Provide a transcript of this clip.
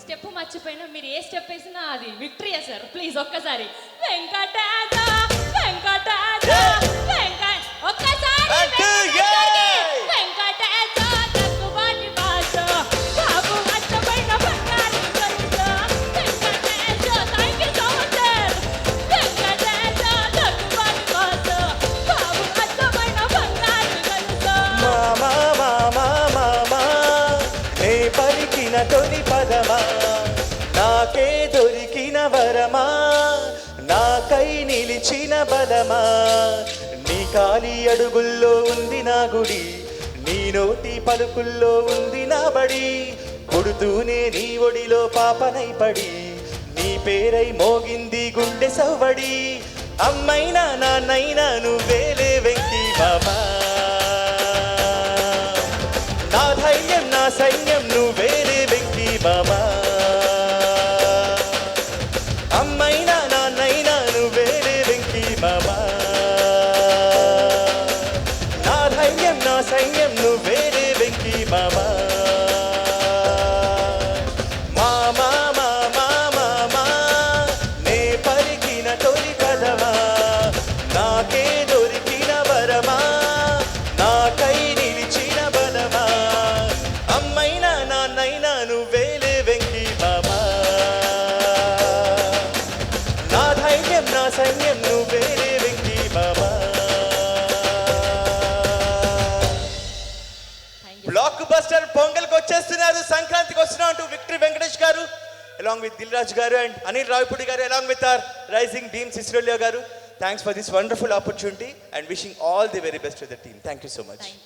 Step మర్చిపోయినా మీరు ఏ step వేసినా అది విక్టరీయే సార్. ప్లీజ్ ఒక్కసారి వెంకటాచ వెంకటాచ వెంకట ఒక్కసారి వెంకటాచ తక్కువాటి భాష బాబు మర్చిపోయిన బంగారు గొలుస వెంకటాచ. Thank you so much sir. వెంకటాచ తక్కువాటి భాష బాబు మర్చిపోయిన బంగారు గొలుస. మామా మామా మామా నే పలికిన తొలి పదమా నాకే దొరికిన వరమా నాకై నిలిచిన బలమా నీ కాలి అడుగుల్లో ఉంది నా గుడి నీ నోటి పలుకుల్లో ఉంది నా బడి పుడుతూనే నీ ఒడిలో పాపనై పడి నీ పేరై మోగింది గుండె సవ్వడి అమ్మైనా నాన్నైనా నువ్వేలే వెంకి బాబా నా ధైర్యం నా సైన్యం నువ్వేలే వెంకి బాబా అమ్మైనా నాన్నైనా నువ్వేలే వెంకి బాబా నా ధైర్యం నా సైన్యం నువ్వేలే వెంకి బాబా మామా మామా మామా నే పలికిన తొలి పదమా నాకే దొరికిన వరమా నాకై నిలిచిన బలమా అమ్మైనా నాన్నైనా నువ్వేలే వెంకి బాబా నా ధైర్యం నా సైన్యం నువ్వేలే వెంకి బాబా. బ్లాక్ బస్టర్ పొంగల్కి వచ్చేస్తున్నారు, సంక్రాంతికి వస్తున్నాం అంటూ విక్టరీ వెంకటేష్ గారు along with దిల్ రాజు గారు and అనిల్ రావిపూడి గారు along with our rising team సిసిరోలియా గారు. Thanks for this wonderful opportunity and wishing all the very best to the team. Thank you so much.